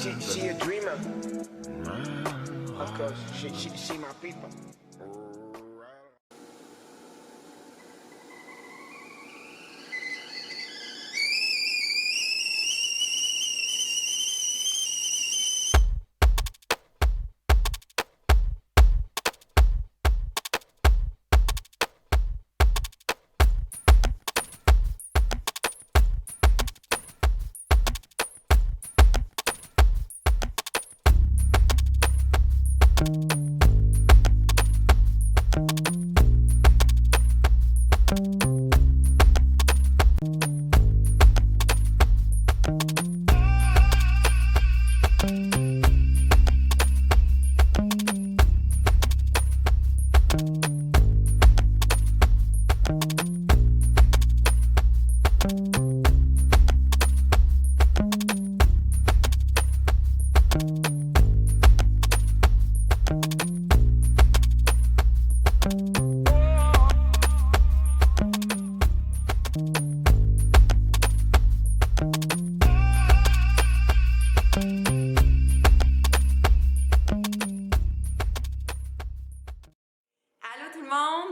She a dreamer. Of course, she my people.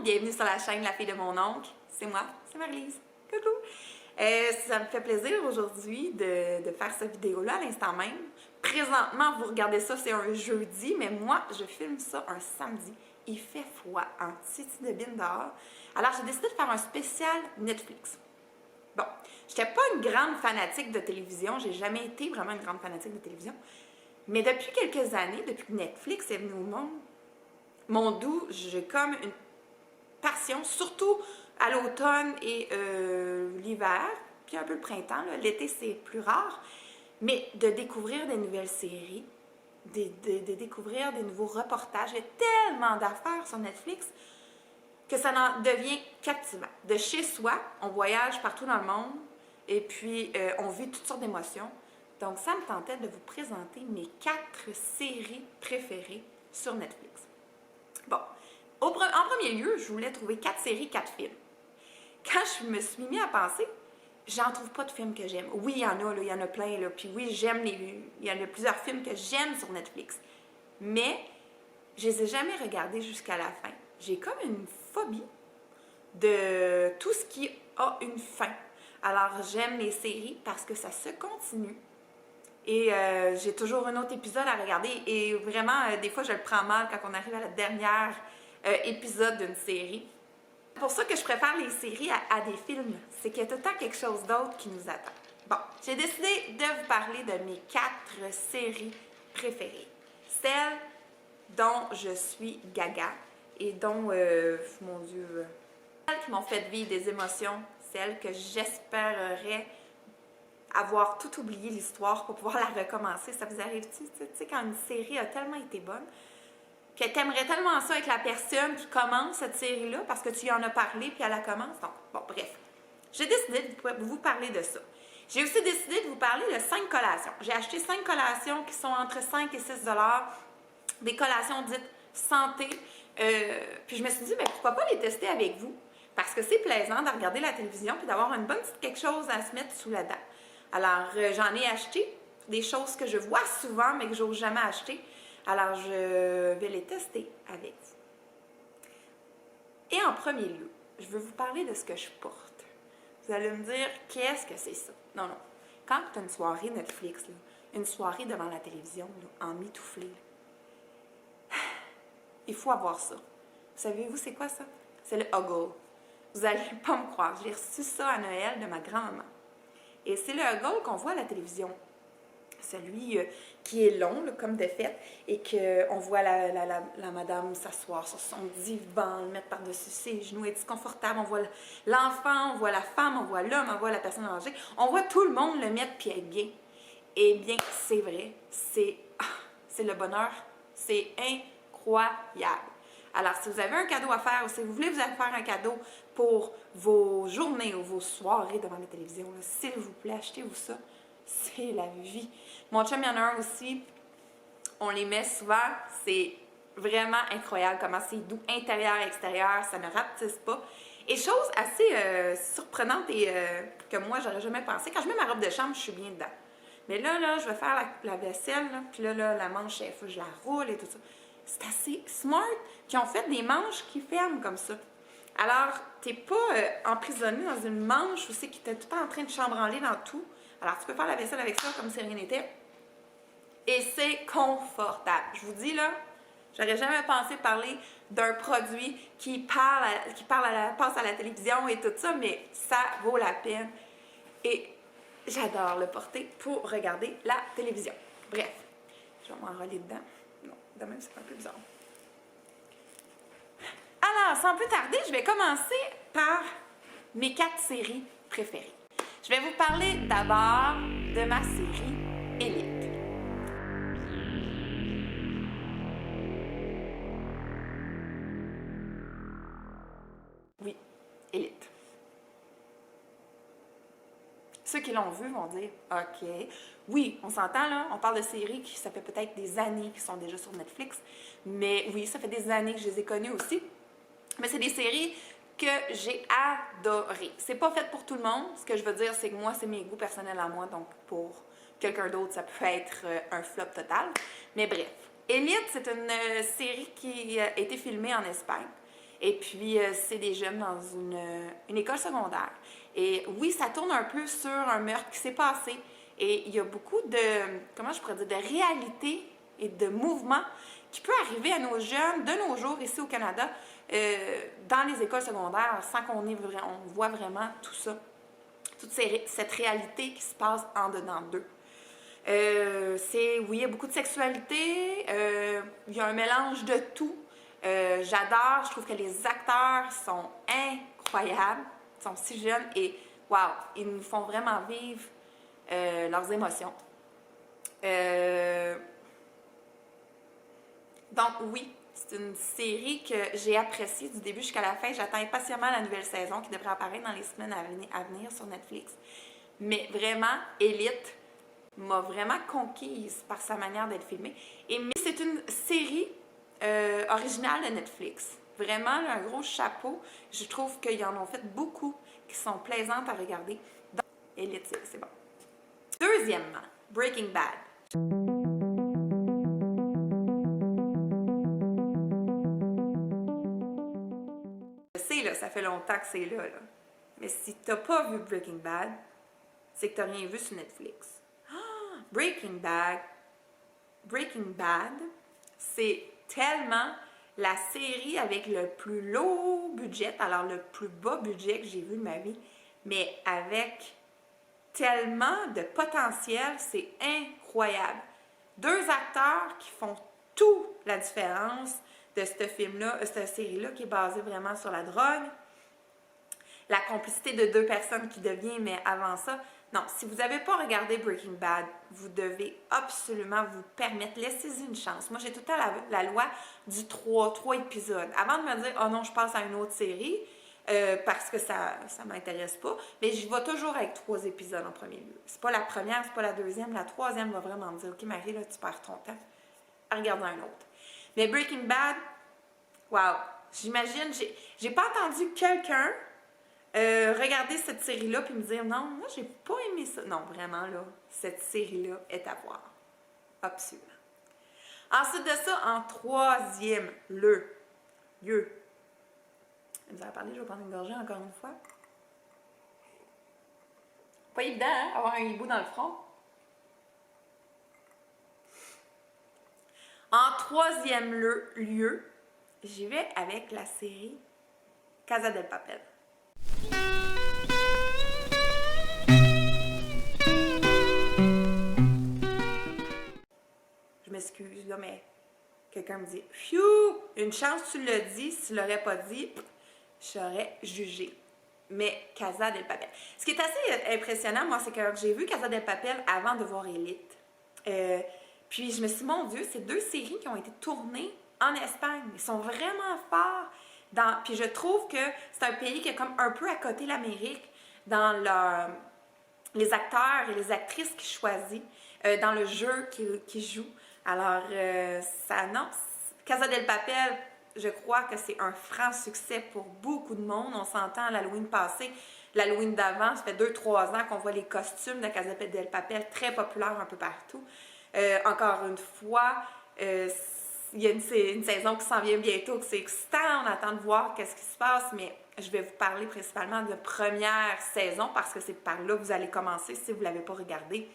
Bienvenue sur la chaîne La Fille de mon oncle. C'est moi, c'est Marie-Lise. Coucou! Ça me fait plaisir aujourd'hui de faire cette vidéo-là à l'instant même. Présentement, vous regardez ça, c'est un jeudi, mais moi, je filme ça un samedi. Il fait froid en titi de bine dehors. Alors, j'ai décidé de faire un spécial Netflix. Bon, j'étais pas une grande fanatique de télévision. J'ai jamais été vraiment une grande fanatique de télévision. Mais depuis quelques années, depuis que Netflix est venu au monde, mon doux, j'ai comme une passion, surtout à l'automne et l'hiver, puis un peu le printemps. L'été, c'est plus rare, mais de découvrir des nouvelles séries, de découvrir des nouveaux reportages. Il y a tellement d'affaires sur Netflix que ça en devient captivant. De chez soi, on voyage partout dans le monde et puis on vit toutes sortes d'émotions. Donc, ça me tentait de vous présenter mes 4 séries préférées sur Netflix. Bon. En premier lieu, je voulais trouver 4 séries, 4 films. Quand je me suis mis à penser, j'en trouve pas de films que j'aime. Oui, il y en a, là, il y en a plein, là. Puis oui, il y en a plusieurs films que j'aime sur Netflix. Mais je les ai jamais regardés jusqu'à la fin. J'ai comme une phobie de tout ce qui a une fin. Alors, j'aime les séries parce que ça se continue. Et j'ai toujours un autre épisode à regarder. Et vraiment, des fois, je le prends mal quand on arrive à la dernière épisode d'une série. C'est pour ça que je préfère les séries à des films. C'est qu'il y a tout le temps quelque chose d'autre qui nous attend. Bon, j'ai décidé de vous parler de mes 4 séries préférées. Celles dont je suis gaga et dont, mon Dieu, celles qui m'ont fait vivre des émotions, celles que j'espérerais avoir tout oublié l'histoire pour pouvoir la recommencer. Ça vous arrive-tu? Tu sais, quand une série a tellement été bonne, que tu aimerais tellement ça avec la personne qui commence cette série-là parce que tu y en as parlé puis elle la commence. Donc, bon, bref. J'ai décidé de vous parler de ça. J'ai aussi décidé de vous parler de 5 collations. J'ai acheté 5 collations qui sont entre 5 et 6 $, des collations dites santé. Puis je me suis dit, mais pourquoi pas les tester avec vous? Parce que c'est plaisant de regarder la télévision puis d'avoir une bonne petite quelque chose à se mettre sous la dent. Alors, j'en ai acheté des choses que je vois souvent mais que j'ose jamais acheter. Alors, je vais les tester avec vous. Et en premier lieu, je veux vous parler de ce que je porte. Vous allez me dire, qu'est-ce que c'est ça? Non, non. Quand tu as une soirée Netflix, là, une soirée devant la télévision, là, en mitouflé, il faut avoir ça. Savez-vous c'est quoi ça? C'est le Huggle. Vous n'allez pas me croire. J'ai reçu ça à Noël de ma grand-maman. Et c'est le Huggle qu'on voit à la télévision. Celui qui est long, là, comme de fait, et qu'on voit la madame s'asseoir sur son divan, le mettre par-dessus ses genoux, être confortable. On voit l'enfant, on voit la femme, on voit l'homme, on voit la personne âgée. On voit tout le monde le mettre puis être bien. Eh bien, c'est vrai, c'est le bonheur. C'est incroyable. Alors, si vous avez un cadeau à faire ou si vous voulez vous faire un cadeau pour vos journées ou vos soirées devant la télévision, s'il vous plaît, achetez-vous ça. C'est la vie. Mon chum, il y en a un aussi. On les met souvent. C'est vraiment incroyable comment c'est doux, intérieur et extérieur. Ça ne rapetisse pas. Et chose assez surprenante et que moi, j'aurais jamais pensé. Quand je mets ma robe de chambre, je suis bien dedans. Mais là, je vais faire la vaisselle, là, puis là, la manche, il faut que je la roule et tout ça. C'est assez smart qu'ils ont fait des manches qui ferment comme ça. Alors, t'es pas emprisonné dans une manche où c'est qui était tout le temps en train de chambranler dans tout. Alors, tu peux faire la vaisselle avec ça comme si rien n'était. Et c'est confortable. Je vous dis, là, j'aurais jamais pensé parler d'un produit qui passe à la télévision et tout ça, mais ça vaut la peine. Et j'adore le porter pour regarder la télévision. Bref, je vais m'enrôler dedans. Non, de même, c'est un peu bizarre. Alors, sans plus tarder, je vais commencer par mes 4 séries préférées. Je vais vous parler d'abord de ma série Élite. Oui, Élite. Ceux qui l'ont vu vont dire « OK, oui, on s'entend là, on parle de séries qui, ça fait peut-être des années qui sont déjà sur Netflix, mais oui, ça fait des années que je les ai connues aussi. Mais c'est des séries que j'ai adorées. C'est pas fait pour tout le monde. Ce que je veux dire, c'est que moi, c'est mes goûts personnels à moi, donc pour quelqu'un d'autre, ça peut être un flop total. Mais bref, Élite, c'est une série qui a été filmée en Espagne. Et puis, c'est des jeunes dans une école secondaire. Et oui, ça tourne un peu sur un meurtre qui s'est passé. Et il y a beaucoup de, comment je pourrais dire, de réalité et de mouvement qui peut arriver à nos jeunes de nos jours ici au Canada, dans les écoles secondaires, sans qu'on voit vraiment tout ça. Toute cette réalité qui se passe en dedans d'eux. Oui, il y a beaucoup de sexualité, il y a un mélange de tout. J'adore, je trouve que les acteurs sont incroyables, ils sont si jeunes et wow, ils nous font vraiment vivre leurs émotions. Donc oui, c'est une série que j'ai appréciée du début jusqu'à la fin. J'attends impatiemment la nouvelle saison qui devrait apparaître dans les semaines à venir sur Netflix. Mais vraiment, Élite m'a vraiment conquise par sa manière d'être filmée. Et c'est une série originale de Netflix. Vraiment, un gros chapeau. Je trouve qu'ils en ont fait beaucoup qui sont plaisantes à regarder. Donc, Élite, c'est bon. Deuxièmement, Breaking Bad. Je sais, là, ça fait longtemps que c'est là. Mais si t'as pas vu Breaking Bad, c'est que t'as rien vu sur Netflix. Breaking Bad, c'est tellement la série avec le plus low budget, alors le plus bas budget que j'ai vu de ma vie, mais avec tellement de potentiel, c'est incroyable. 2 acteurs qui font toute la différence de ce film-là, cette série-là qui est basée vraiment sur la drogue. La complicité de 2 personnes qui devient, mais avant ça, non, si vous n'avez pas regardé Breaking Bad, vous devez absolument vous permettre, laissez-y une chance. Moi, j'ai tout le temps la loi du 3 épisodes. Avant de me dire, oh non, je passe à une autre série, parce que ça ne m'intéresse pas, mais je vais toujours avec 3 épisodes en premier lieu. C'est pas la première, c'est pas la deuxième, la troisième va vraiment me dire, OK, Marie, là, tu perds ton temps. Regarde un autre. Mais Breaking Bad, wow, j'imagine, j'ai pas entendu quelqu'un regarder cette série-là puis me dire non, moi j'ai pas aimé ça. Non, vraiment là, cette série-là est à voir. Absolument. Ensuite de ça, en troisième lieu. Vous avez parlé, je vais prendre une gorgée encore une fois. Pas évident, hein, avoir un hibou dans le front. En troisième lieu, j'y vais avec la série Casa del Papel. Je m'excuse là, mais quelqu'un me dit « Phew! Une chance tu l'as dit, si tu l'aurais pas dit, je serais jugée. » Mais Casa del Papel. Ce qui est assez impressionnant, moi, c'est que j'ai vu Casa del Papel avant de voir Élite. Puis je me suis dit, mon Dieu, c'est 2 séries qui ont été tournées en Espagne. Ils sont vraiment forts. Puis je trouve que c'est un pays qui est comme un peu à côté de l'Amérique dans les acteurs et les actrices qu'ils choisissent, dans le jeu qu'ils jouent. Alors, Casa del Papel, je crois que c'est un franc succès pour beaucoup de monde. On s'entend l'Halloween passé, l'Halloween d'avant, ça fait 2-3 ans qu'on voit les costumes de Casa del Papel très populaires un peu partout. Encore une fois, il y a une saison qui s'en vient bientôt, que c'est excitant, on attend de voir qu'est-ce qui se passe, mais je vais vous parler principalement de première saison parce que c'est par là que vous allez commencer si vous ne l'avez pas regardé.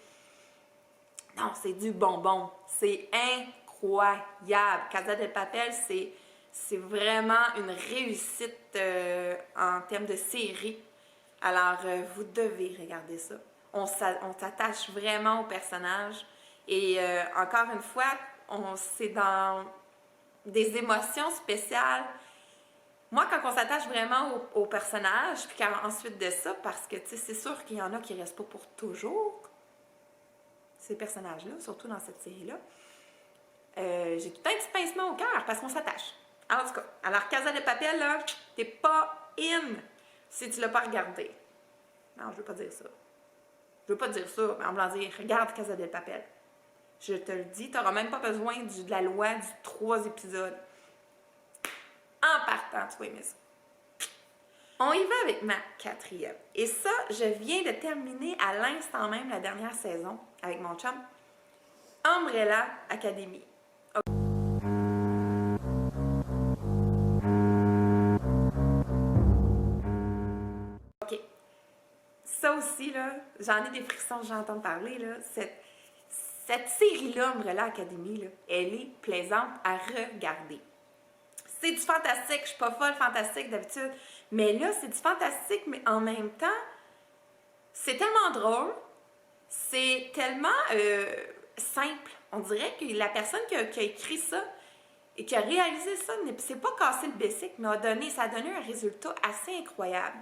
Non, c'est du bonbon, c'est incroyable. Casa del Papel, c'est vraiment une réussite en termes de série. Alors, vous devez regarder ça. On s'attache vraiment au personnage. Et encore une fois, c'est dans des émotions spéciales. Moi, quand on s'attache vraiment au personnage, puis ensuite de ça, parce que, tu sais, c'est sûr qu'il y en a qui ne restent pas pour toujours, ces personnages-là, surtout dans cette série-là. J'ai tout un petit pincement au cœur parce qu'on s'attache. En tout cas, alors Casa de Papel, là, t'es pas in si tu l'as pas regardé. Non, je veux pas dire ça. Je veux pas dire ça, mais en blanc dire, regarde Casa de Papel. Je te le dis, t'auras même pas besoin de la loi du 3 épisodes. En partant, tu vas aimer ça. On y va avec ma 4e. Et ça, je viens de terminer à l'instant même la dernière saison avec mon chum. Umbrella Academy. OK. Ça aussi, là, j'en ai des frissons, j'entends parler, là. Cette série-là, Umbrella Academy, là, elle est plaisante à regarder. C'est du fantastique, je suis pas folle fantastique d'habitude, mais là, c'est du fantastique, mais en même temps, c'est tellement drôle, c'est tellement simple. On dirait que la personne qui a écrit ça et qui a réalisé ça, c'est pas cassé le basic, mais ça a donné un résultat assez incroyable.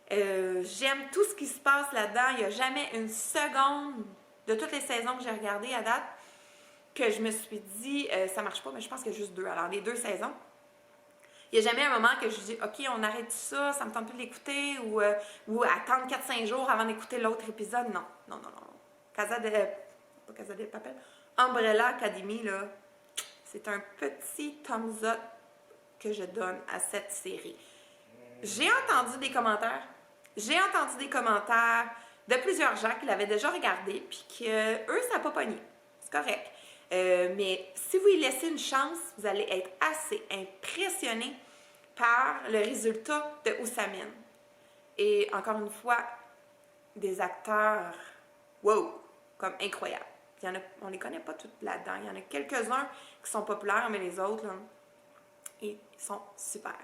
J'aime tout ce qui se passe là-dedans. Il n'y a jamais une seconde de toutes les saisons que j'ai regardées à date que je me suis dit ça marche pas, mais je pense qu'il y a juste 2. Alors, les 2 saisons. Il n'y a jamais un moment que je dis OK, on arrête ça, ça me tente plus de l'écouter ou attendre 4-5 jours avant d'écouter l'autre épisode. Non, non, non, non. Pas Casa de Papel. Umbrella Academy, là, c'est un petit thumbs up que je donne à cette série. J'ai entendu des commentaires. De plusieurs gens qui l'avaient déjà regardé puis qu'eux, ça n'a pas pogné. C'est correct. Mais si vous y laissez une chance, vous allez être assez impressionné par le résultat de où ça mène. Et encore une fois, des acteurs, wow, comme incroyables. On ne les connaît pas toutes là-dedans. Il y en a quelques-uns qui sont populaires, mais les autres, là, ils sont super.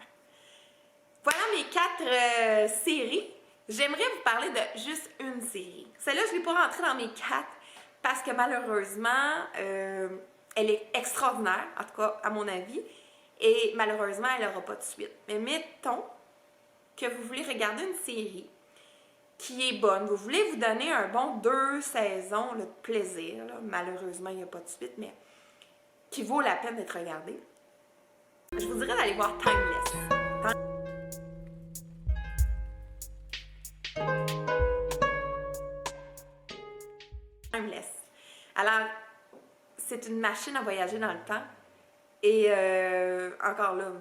Voilà mes 4 séries. J'aimerais vous parler de juste une série. Celle-là, je ne l'ai pas rentrée dans mes 4 parce que malheureusement, elle est extraordinaire, en tout cas à mon avis, et malheureusement, elle n'aura pas de suite. Mais mettons que vous voulez regarder une série qui est bonne, vous voulez vous donner un bon 2 saisons là, de plaisir, là. Malheureusement, il n'y a pas de suite, mais qui vaut la peine d'être regardée. Je vous dirais d'aller voir Timeless. Alors, c'est une machine à voyager dans le temps. Et encore là,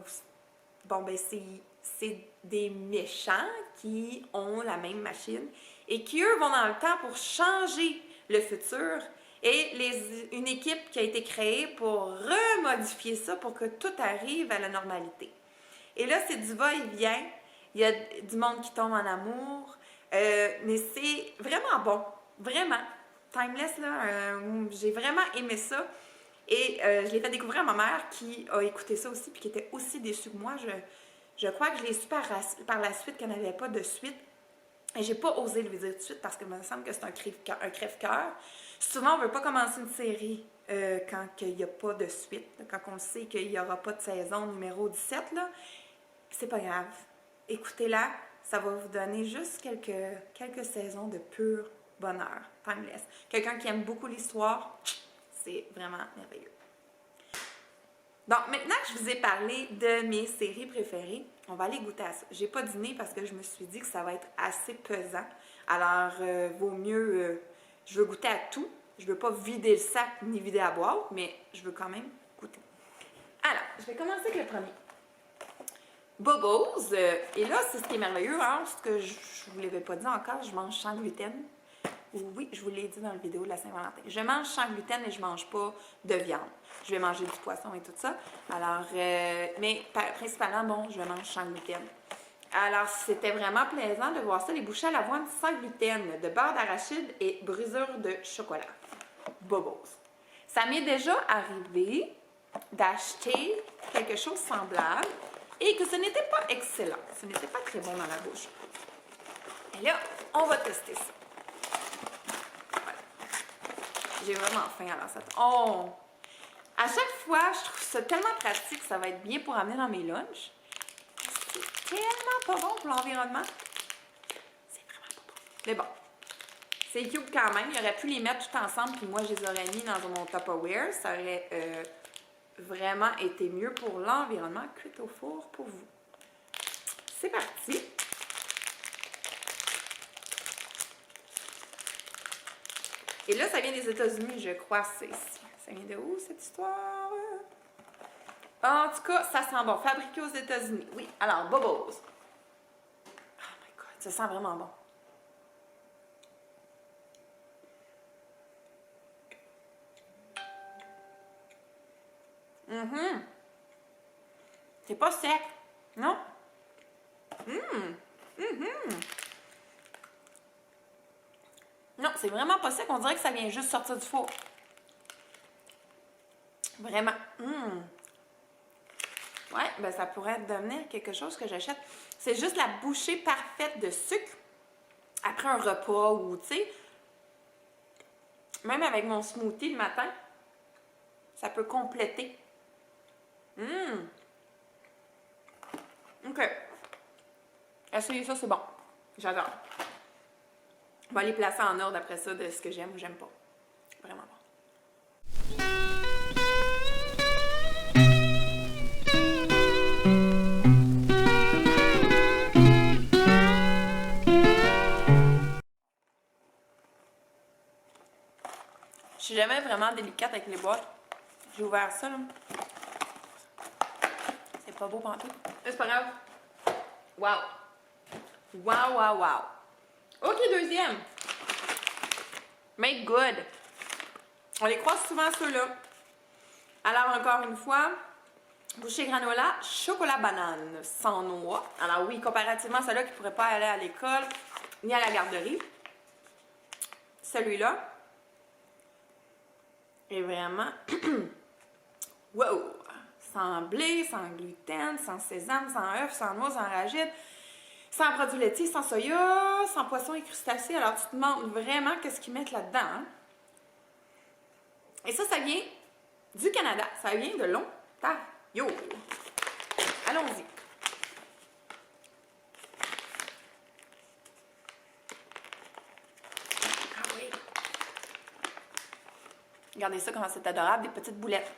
bon, ben c'est des méchants qui ont la même machine et qui, eux, vont dans le temps pour changer le futur. Et une équipe qui a été créée pour remodifier ça pour que tout arrive à la normalité. Et là, c'est du va-et-vient. Il y a du monde qui tombe en amour. Mais c'est vraiment bon. Vraiment. Timeless, là, j'ai vraiment aimé ça. Et je l'ai fait découvrir à ma mère qui a écouté ça aussi puis qui était aussi déçue que moi. Je crois que je l'ai su par la suite qu'il n'y avait pas de suite. Et j'ai pas osé lui dire tout de suite parce que me semble que c'est un crève-cœur. Souvent, on veut pas commencer une série quand il n'y a pas de suite. Quand on sait qu'il n'y aura pas de saison numéro 17, là, c'est pas grave. Écoutez-la, ça va vous donner juste quelques saisons de pur bonheur. Timeless. Quelqu'un qui aime beaucoup l'histoire, c'est vraiment merveilleux. Donc, maintenant que je vous ai parlé de mes séries préférées, on va aller goûter à ça. J'ai pas dîné parce que je me suis dit que ça va être assez pesant. Alors, vaut mieux... je veux goûter à tout. Je veux pas vider le sac ni vider la boîte, mais je veux quand même goûter. Alors, je vais commencer avec le premier. Bobos. Et là, c'est ce qui est merveilleux, hein, ce que je vous l'avais pas dit encore, je mange sans gluten. Oui, je vous l'ai dit dans la vidéo de la Saint-Valentin. Je mange sans gluten et je mange pas de viande. Je vais manger du poisson et tout ça. Alors, mais principalement, bon, je mange sans gluten. Alors, c'était vraiment plaisant de voir ça, les bouchées à l'avoine sans gluten, de beurre d'arachide et brisure de chocolat. Bobos. Ça m'est déjà arrivé d'acheter quelque chose de semblable et que ce n'était pas excellent. Ce n'était pas très bon dans la bouche. Et là, on va tester ça. Voilà. J'ai vraiment faim alors ça. Oh! À chaque fois, je trouve ça tellement pratique, ça va être bien pour amener dans mes lunchs. C'est tellement pas bon pour l'environnement. C'est vraiment pas bon. Mais bon, c'est cute quand même. Il aurait pu les mettre tout ensemble, puis moi, je les aurais mis dans mon Tupperware. Ça aurait vraiment été mieux pour l'environnement. Cuite au four pour vous. C'est parti. Et là, ça vient des États-Unis, je crois. Ça vient de où, cette histoire? En tout cas, ça sent bon. Fabriqué aux États-Unis. Oui. Alors, Bobos. Oh my God, ça sent vraiment bon. C'est pas sec. Non? Non, c'est vraiment pas sec. On dirait que ça vient juste sortir du four. Vraiment. Ouais, ben ça pourrait devenir quelque chose que j'achète. C'est juste la bouchée parfaite de sucre après un repas ou, tu sais, même avec mon smoothie le matin, ça peut compléter. OK. Essayez ça, c'est bon. J'adore. On va les placer en ordre après ça de ce que j'aime ou j'aime pas. Vraiment bon. Je suis jamais vraiment délicate avec les boîtes. J'ai ouvert ça, là. C'est pas beau pantoute. Mais c'est pas grave. Wow! Wow, wow, wow! OK, deuxième. Make good. On les croise souvent, ceux-là. Alors, encore une fois, bouchée granola, chocolat banane, sans noix. Alors oui, comparativement à ceux-là qui ne pourraient pas aller à l'école ni à la garderie, celui-là est vraiment... wow! Sans blé, sans gluten, sans sésame, sans œufs, sans noix, sans arachide, sans produits laitiers, sans soya, sans poisson et crustacés. Alors, tu te demandes vraiment qu'est-ce qu'ils mettent là-dedans. Hein? Et ça vient du Canada. Ça vient de l'Ontario. Allons-y. Ah oui. Regardez ça, comment c'est adorable, des petites boulettes.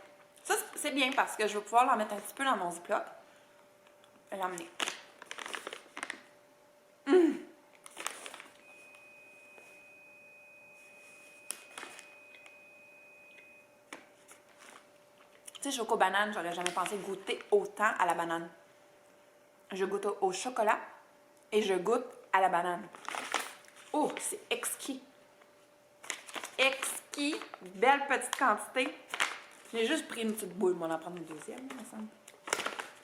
Ça, c'est bien parce que je vais pouvoir l'en mettre un petit peu dans mon Ziploc. Et l'emmener. Tu sais, choco-banane, j'aurais jamais pensé goûter autant à la banane. Je goûte au chocolat et je goûte à la banane. Oh, c'est exquis. Exquis. Belle petite quantité. J'ai juste pris une petite boule. On va en prendre une deuxième, il me semble.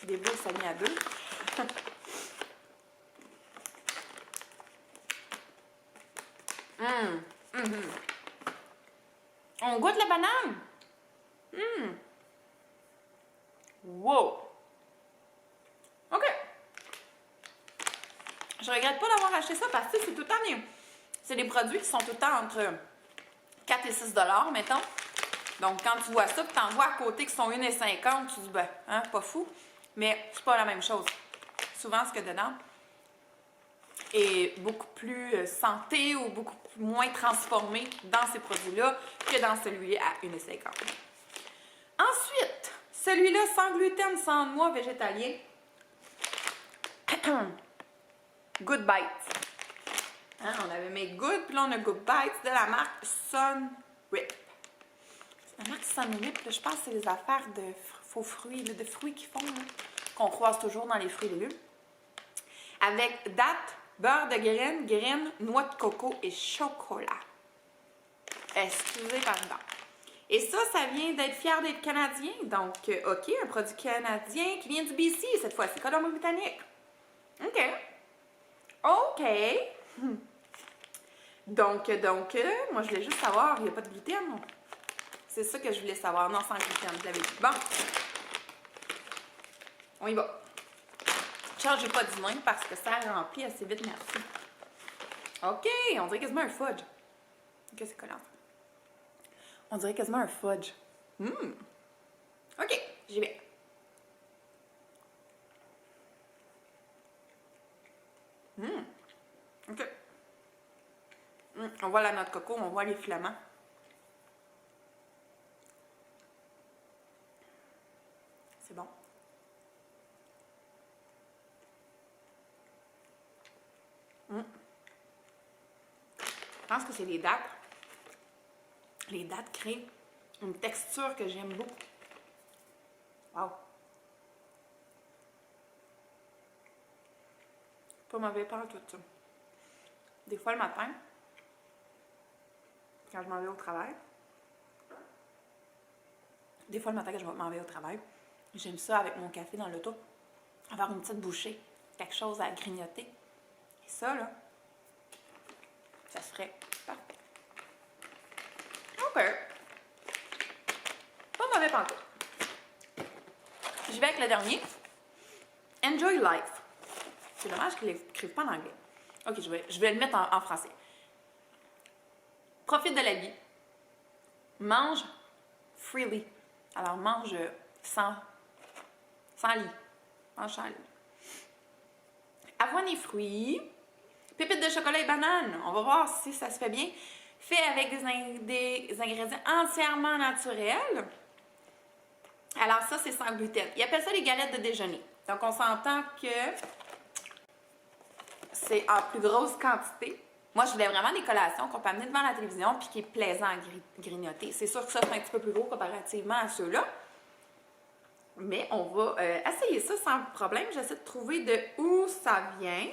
Des boules, ça vient à deux. On goûte la banane. Wow. OK. Je regrette pas d'avoir acheté ça parce que c'est tout le temps c'est des produits qui sont tout le temps entre 4 et 6 $, mettons. Donc, quand tu vois ça, tu en vois à côté qui sont 1,50 $, tu dis, ben, hein, pas fou. Mais c'est pas la même chose. Souvent, ce qu'il y a dedans est beaucoup plus santé ou beaucoup moins transformé dans ces produits-là que dans celui à 1,50 $. Ensuite, celui-là sans gluten, sans noix, végétalien. Good Bites. Hein, on avait mis Good, puis là on a Good Bites de la marque Sun Rip. La marque Sun Rip, là, je pense que c'est des affaires de faux fruits, là, de fruits qu'ils font. Là. qu'on croise toujours dans les fruits et légumes. Avec date, beurre de graines, noix de coco et chocolat. Excusez, pardon. Et ça vient d'être fier d'être canadien. Donc, OK, un produit canadien qui vient du BC cette fois-ci, Colombie-Britannique. OK. OK. Donc, moi, je voulais juste savoir, il n'y a pas de gluten. C'est ça que je voulais savoir. Non, sans gluten, je l'avais dit. Bon. On y va. Je ne changerai pas du nom parce que ça remplit assez vite, merci. OK, on dirait quasiment un fudge. Qu'est-ce que c'est collant? On dirait quasiment un fudge. OK, j'y vais. OK. On voit la noix de coco, on voit les filaments. C'est bon. Je pense que c'est les dattes. Les dattes créent une texture que j'aime beaucoup. Wow! Pas mauvais par tout ça. Des fois le matin, quand je m'en vais au travail, j'aime ça avec mon café dans l'auto, avoir une petite bouchée, quelque chose à grignoter. Et ça, là, ça serait parfait. OK. Pas mauvais pantoute. Je vais avec le dernier. Enjoy life. C'est dommage qu'ils ne l'écrivent pas en anglais. OK, je vais le mettre en français. Profite de la vie. Mange freely. Alors, mange sans lit. Mange sans lit. Avoine et fruits. Pépites de chocolat et bananes. On va voir si ça se fait bien. Fait avec des ingrédients entièrement naturels. Alors ça, c'est sans gluten. Ils appellent ça les galettes de déjeuner. Donc, on s'entend que c'est en plus grosse quantité. Moi, je voulais vraiment des collations qu'on peut amener devant la télévision puis qui est plaisant à grignoter. C'est sûr que ça, c'est un petit peu plus gros comparativement à ceux-là. Mais on va essayer ça sans problème. J'essaie de trouver de où ça vient.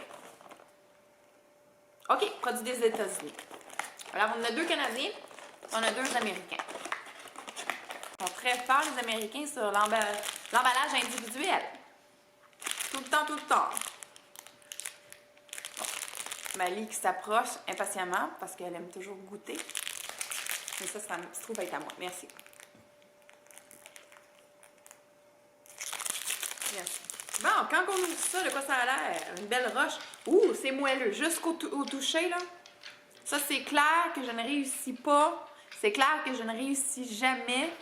OK, produit des États-Unis. Alors, on a 2 Canadiens, on a 2 Américains. Ils sont très forts, les Américains, sur l'emballage individuel. Tout le temps, tout le temps. Bon. Mali qui s'approche impatiemment parce qu'elle aime toujours goûter. Mais ça se trouve être à moi. Merci. Merci. Bon, quand on ouvre ça, de quoi ça a l'air? Une belle roche. Ouh, c'est moelleux. Jusqu'au toucher, là. Ça, c'est clair que je ne réussis pas. C'est clair que je ne réussis jamais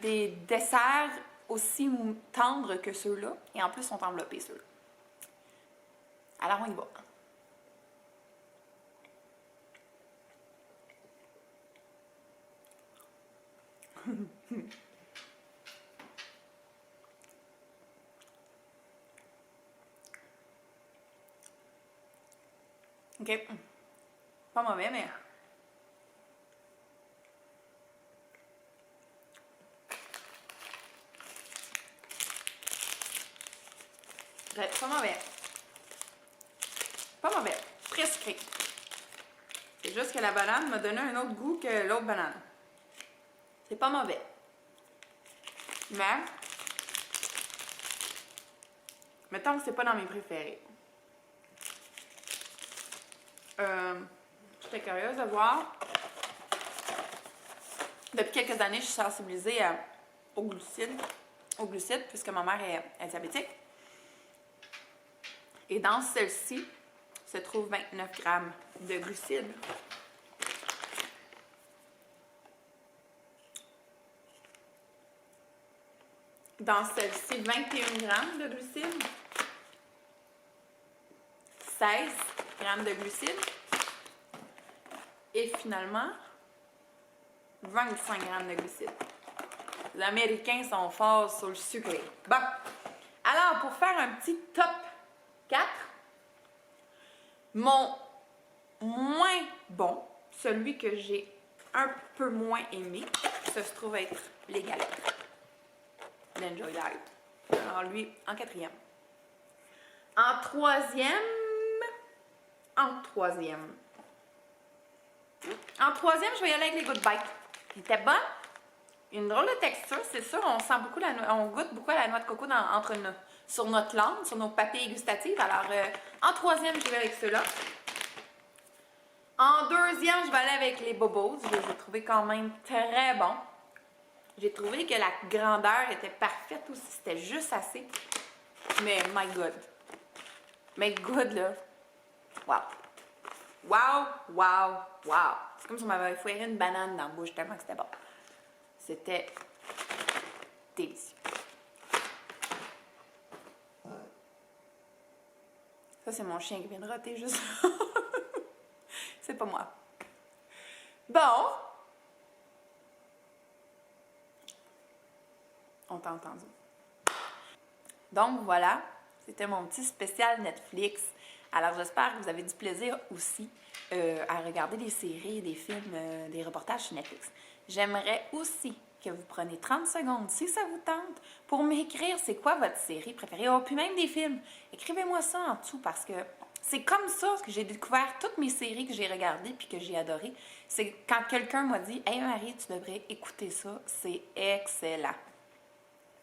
des desserts aussi tendres que ceux-là. Et en plus, sont enveloppés, ceux-là. Alors, on y va. OK. Pas mauvais, mais... Pas mauvais. Pas mauvais. Très sucré. C'est juste que la banane m'a donné un autre goût que l'autre banane. C'est pas mauvais. Mais... mettons que c'est pas dans mes préférés. J'étais curieuse de voir. Depuis quelques années, je suis sensibilisée aux glucides, puisque ma mère est diabétique. Et dans celle-ci, se trouve 29 grammes de glucides. Dans celle-ci, 21 grammes de glucides. 16 grammes de glucides. Et finalement, 25 grammes de glucides. Les Américains sont forts sur le sucré. Bon, alors pour faire un petit top 4, mon moins bon, celui que j'ai un peu moins aimé, ça se trouve être les galettes. L'Enjoy Life. Alors lui, en 4e. En 3e... En 3e, je vais y aller avec les Good Bites. Il était bon. Une drôle de texture, c'est sûr. On sent beaucoup on goûte beaucoup à la noix de coco sur notre langue, sur nos papilles gustatives. Alors, en 3e, je vais avec ceux-là. En 2e, je vais aller avec les Bobos. Je les ai trouvés quand même très bons. J'ai trouvé que la grandeur était parfaite aussi. C'était juste assez. Mais, my God. Mais good, là. Wow. Wow, wow, wow. C'est comme si on m'avait foiré une banane dans la bouche tellement que c'était bon. C'était délicieux. Ça, c'est mon chien qui vient de roter juste là. C'est pas moi. Bon. On t'a entendu. Donc, voilà. C'était mon petit spécial Netflix. Alors, j'espère que vous avez du plaisir aussi à regarder des séries, des films, des reportages sur Netflix. J'aimerais aussi que vous preniez 30 secondes, si ça vous tente, pour m'écrire c'est quoi votre série préférée, ou puis même des films. Écrivez-moi ça en dessous parce que c'est comme ça que j'ai découvert toutes mes séries que j'ai regardées puis que j'ai adorées. C'est quand quelqu'un m'a dit « Hey Marie, tu devrais écouter ça, c'est excellent ».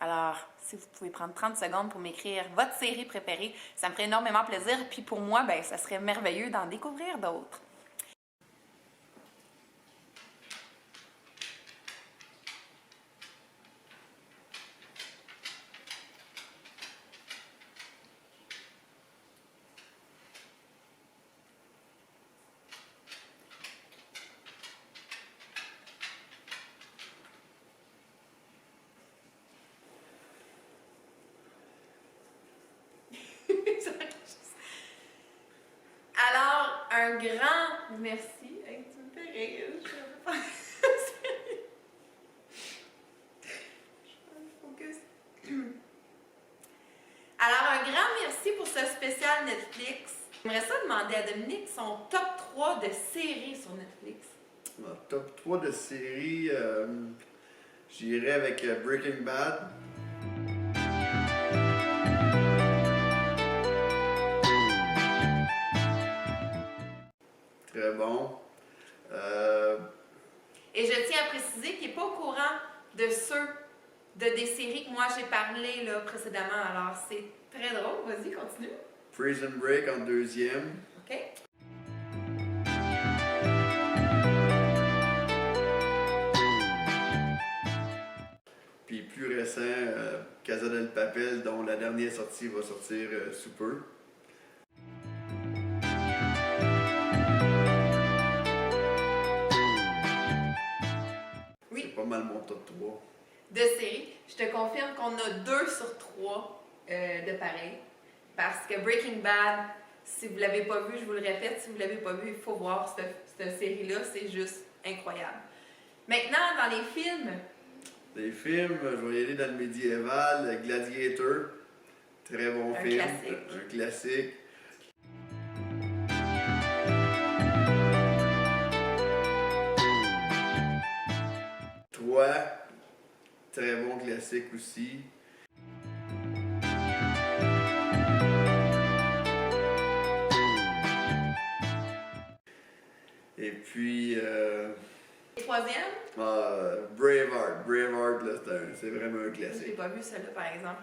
Alors, si vous pouvez prendre 30 secondes pour m'écrire votre série préférée, ça me ferait énormément plaisir. Puis pour moi, ben, ça serait merveilleux d'en découvrir d'autres. Alors, un grand merci. Hey, tu me fais rire. Focus. Alors, un grand merci pour ce spécial Netflix. J'aimerais ça demander à Dominique son top 3 de séries sur Netflix. Mon top 3 de séries, j'irais avec Breaking Bad. Très bon. Et je tiens à préciser qu'il n'est pas au courant de des séries que moi j'ai parlé là, précédemment. Alors, c'est très drôle. Vas-y, continue. Prison Break en 2e. OK? Puis plus récent, Casa del Papel, dont la dernière sortie va sortir sous peu. Oui. C'est pas mal mon top 3. De séries. Je te confirme qu'on a 2 sur 3 de pareil. Parce que Breaking Bad, si vous ne l'avez pas vu, je vous le répète, si vous ne l'avez pas vu, il faut voir cette série-là. C'est juste incroyable. Maintenant, dans les films. Les films, je vais y aller dans le médiéval, Gladiator. Très bon film. Classique. Un classique. Très bon classique aussi. Et puis, Troisième? Braveheart. Braveheart, là, c'est vraiment un Je l'ai classique. pas vu celle-là, par exemple.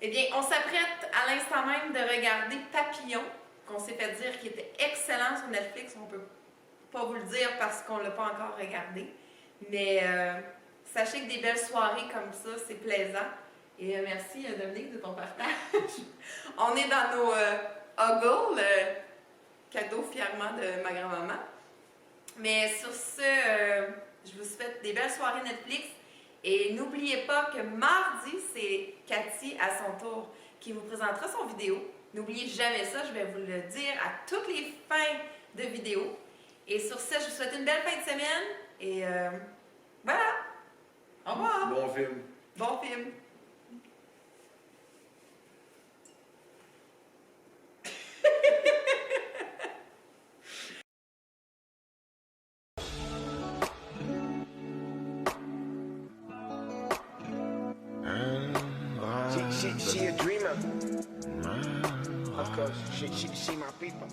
Eh bien, on s'apprête à l'instant même de regarder Papillon, qu'on s'est fait dire qu'il était excellent sur Netflix. On peut pas vous le dire parce qu'on l'a pas encore regardé. Mais sachez que des belles soirées comme ça, c'est plaisant. Et merci Dominique de ton partage. On est dans nos Huggle, cadeau fièrement de ma grand-maman. Mais sur ce, je vous souhaite des belles soirées Netflix. Et n'oubliez pas que mardi, c'est Cathy à son tour qui vous présentera son vidéo. N'oubliez jamais ça, je vais vous le dire à toutes les fins de vidéo. Et sur ce, je vous souhaite une belle fin de semaine. Et voilà. Au revoir. Bon film. Bon film. she a dreamer. Of course, she my people.